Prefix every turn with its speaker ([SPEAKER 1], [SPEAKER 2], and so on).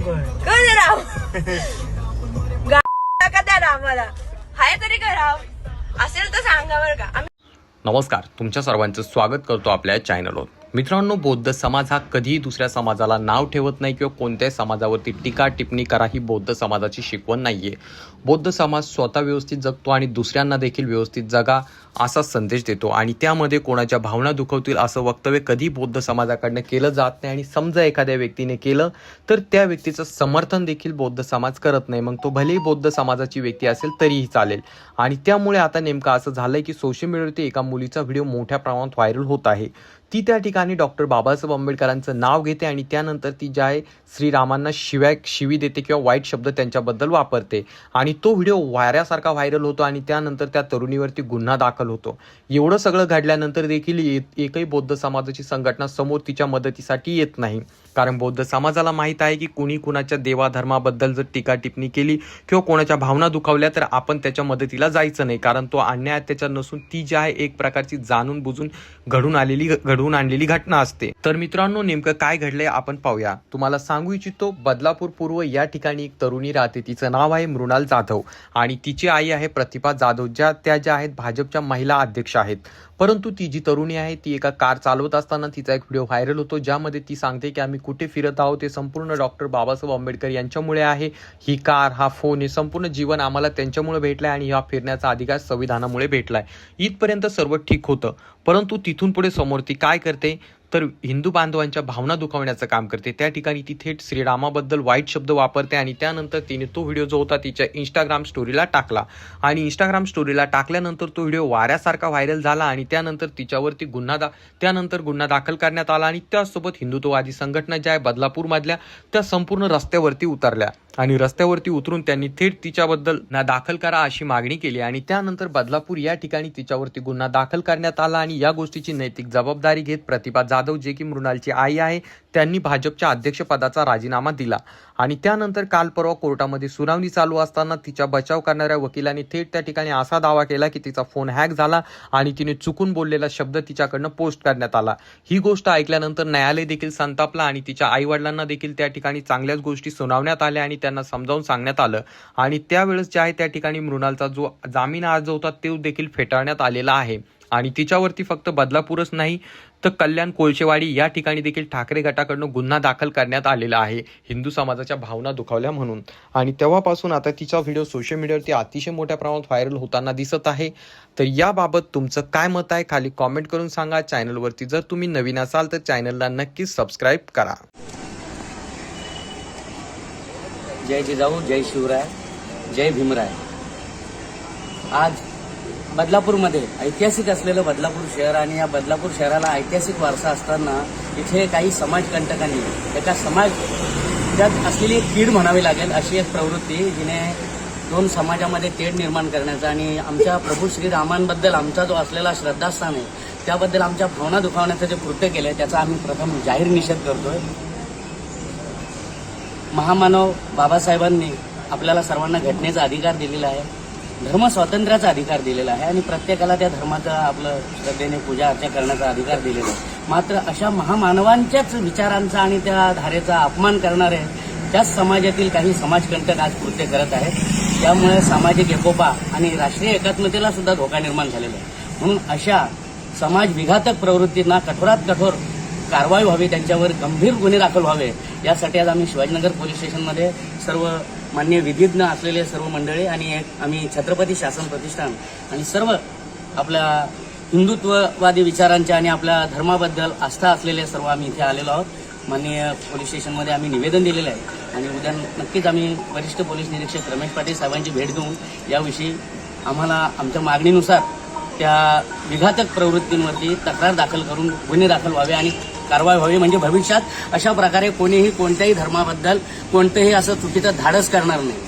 [SPEAKER 1] कधी राव का त्या रामाला हाय तरी काय राव असेल तर सांगा बरं का.
[SPEAKER 2] नमस्कार, तुमच्या सर्वांचं स्वागत करतो आपल्या चॅनलवर. मित्रांनो, बौद्ध समाज हा कधीही दुसऱ्या समाजाला नाव ठेवत नाही किंवा कोणत्याही समाजावरती टीका टिप्पणी करा ही बौद्ध समाजाची शिकवण नाहीये. बौद्ध समाज स्वतः व्यवस्थित जगतो आणि दुसऱ्यांना देखील व्यवस्थित जगा असा संदेश देतो आणि त्यामध्ये कोणाच्या भावना दुखवतील असं वक्तव्य कधी बौद्ध समाजाकडनं केलं जात नाही. आणि समजा एखाद्या व्यक्तीने केलं तर त्या व्यक्तीचं समर्थन देखील बौद्ध समाज करत नाही, मग तो भलेही बौद्ध समाजाची व्यक्ती असेल तरीही चालेल. आणि त्यामुळे आता नेमकं असं झालंय की सोशल मीडियावरती एका मुलीचा व्हिडिओ मोठ्या प्रमाणात व्हायरल होत आहे. ती त्या ठिकाणी डॉक्टर बाबासाहेब आंबेडकरांचं नाव घेते आणि त्यानंतर ती ज्या आहे श्रीरामांना शिवी देते किंवा वाईट शब्द त्यांच्याबद्दल वापरते आणि तो व्हिडिओ वाऱ्यासारखा व्हायरल होतो आणि त्यानंतर त्या तरुणीवरती गुन्हा दाखल होतो. एवढं सगळं घडल्यानंतर देखील एकही बौद्ध समाजाची संघटना समोर तिच्या मदतीसाठी येत नाही. कारण बौद्ध समाजाला माहीत आहे की कुणी कुणाच्या देवाधर्माबद्दल जर टीका टिप्पणी केली किंवा कोणाच्या भावना दुखावल्या तर आपण त्याच्या मदतीला जायचं नाही, कारण तो अन्याय अत्याचार नसून ती जी आहे एक प्रकारची जाणून बुजून घडवून आणलेली घटना असते. तर मित्रांनो, नेमकं काय घडलंय आपण पाहूया. तुम्हाला सांगू इच्छितो, बदलापूर पूर्व या ठिकाणी एक तरुणी राहते. तिचं नाव आहे मृणाल जाधव आणि तिची आई आहे प्रतिभा जाधव, त्या ज्या आहेत भाजपच्या महिला अध्यक्ष आहेत. परंतु ती जी तरुणी आहे ती एका कार चालवत असताना तिचा एक व्हिडिओ व्हायरल होतो, ज्यामध्ये ती सांगते की आम्ही कुठे फिरत आहोत ते संपूर्ण डॉक्टर बाबासाहेब आंबेडकर यांच्यामुळे आहे. ही कार, हा फोन, हे संपूर्ण जीवन आम्हाला त्यांच्यामुळे भेटलंय आणि हा फिरण्याचा अधिकार संविधानामुळे भेटलाय. इथपर्यंत सर्व ठीक होतं. परंतु तिथून पुढे समोर ती काय करते तर हिंदू बांधवांच्या भावना दुखावण्याचं काम करते. त्या ठिकाणी ती थेट श्रीरामाबद्दल वाईट शब्द वापरते आणि त्यानंतर तिने तो व्हिडिओ जो होता तिच्या इंस्टाग्राम स्टोरीला टाकला आणि इंस्टाग्राम स्टोरीला टाकल्यानंतर तो व्हिडिओ वाऱ्यासारखा व्हायरल झाला आणि त्यानंतर तिच्यावरती गुन्हा दाखल करण्यात आला आणि त्यासोबत हिंदुत्ववादी संघटना ज्या आहे बदलापूरमधल्या त्या संपूर्ण रस्त्यावरती उतरल्या आणि रस्त्यावरती उतरून त्यांनी थेट तिच्याबद्दल दाखल करा अशी मागणी केली आणि त्यानंतर बदलापूर या ठिकाणी तिच्यावरती गुन्हा दाखल करण्यात आला आणि या गोष्टीची नैतिक जबाबदारी घेत प्रतिभा जाधव, जे की मृणालची आई आहे, त्यांनी भाजपच्या अध्यक्षपदाचा राजीनामा दिला. आणि त्यानंतर काल परवा कोर्टामध्ये सुनावणी चालू असताना तिचा बचाव करणाऱ्या वकिलांनी थेट त्या ठिकाणी असा दावा केला की तिचा फोन हॅक झाला आणि तिने चुकून बोललेला शब्द तिच्याकडनं पोस्ट करण्यात आला. ही गोष्ट ऐकल्यानंतर न्यायालय देखील संतापला आणि तिच्या आई वडिलांना देखील त्या ठिकाणी चांगल्याच गोष्टी सुनावण्यात आल्या आणि त्यांना समजावून सांगण्यात आलं. आणि त्यावेळेस जे आहे त्या ठिकाणी मृणालचा जो जामीन अर्ज होता तो देखील फेटाळण्यात आलेला आहे. आणि तिच्यावरती फक्त बदलापूरच नाही तर कल्याण, कोळशेवाडी या ठिकाणी देखील ठाकरे गटाकडून गुन्हा दाखल करण्यात आलेला आहे हिंदू समाजाच्या भावना दुखावल्या म्हणून. आणि तेव्हापासून आता तिचा व्हिडिओ सोशल मीडियावरती अतिशय मोठ्या प्रमाणात व्हायरल होताना दिसत आहे. तर याबाबत तुमचं काय मत आहे खाली कॉमेंट करून सांगा. चॅनलवरती जर तुम्ही नवीन असाल तर चॅनलला नक्कीच सबस्क्राईब करा.
[SPEAKER 3] जय जिजाऊ, जय शिवराय, जय भीमराय. आज बदलापूरमध्ये ऐतिहासिक असलेलं बदलापूर शहर आणि या बदलापूर शहराला ऐतिहासिक वारसा असताना इथे काही समाजकंटकांनी एका समाजात असलेली एक कीड म्हणावी लागेल अशी एक प्रवृत्ती जिने दोन समाजामध्ये तेढ निर्माण करण्याचा आणि आमच्या प्रभू श्रीरामांबद्दल आमचा जो असलेला श्रद्धास्थान आहे त्याबद्दल आमच्या भावना दुखावण्याचं जे कृत्य केलं त्याचा आम्ही प्रथम जाहीर निषेध करतोय. महामानव बाबासाहेबांनी आपल्याला सर्वांना घटनेचा अधिकार दिलेला आहे, धर्म स्वातंत्र्याचा अधिकार दिलेला आहे आणि प्रत्येकाला त्या धर्माचा आपलं श्रद्धेने पूजा अर्चा करण्याचा अधिकार दिलेला आहे. मात्र अशा महामानवांच्याच विचारांचा आणि त्या धारेचा अपमान करणारे त्याच समाजातील काही समाजकंटक आज कृत्य करत आहेत. त्यामुळे सामाजिक एकोपा आणि राष्ट्रीय एकात्मतेला सुद्धा धोका निर्माण झालेला आहे. म्हणून अशा समाज विघातक प्रवृत्तींना कठोरात कठोर कारवाई व्हावी, त्यांच्यावर गंभीर गुन्हे दाखल व्हावे यासाठी आज आम्ही शिवाजीनगर पोलीस स्टेशनमध्ये सर्व मान्य विधिज्ञ असलेले सर्व मंडळी आणि आम्ही छत्रपती शासन प्रतिष्ठान आणि सर्व आपल्या हिंदुत्ववादी विचारांच्या आणि आपल्या धर्माबद्दल आस्था असलेले सर्व आम्ही इथे आलेलो आहोत. माननीय पोलीस स्टेशनमध्ये आम्ही निवेदन दिलेलं आहे आणि उद्या नक्कीच आम्ही वरिष्ठ पोलीस निरीक्षक रमेश पाटील साहेबांची भेट घेऊन याविषयी आम्हाला आमच्या मागणीनुसार त्या विघातक प्रवृत्तींवरती तक्रार दाखल करून गुन्हे दाखल व्हावे आणि कारवाई व्हावी, म्हणजे भविष्यात अशा प्रकारे कोणीही कोणत्याही धर्माबद्दल कोणतेही असं चुकीचं धाडस करणार नाही.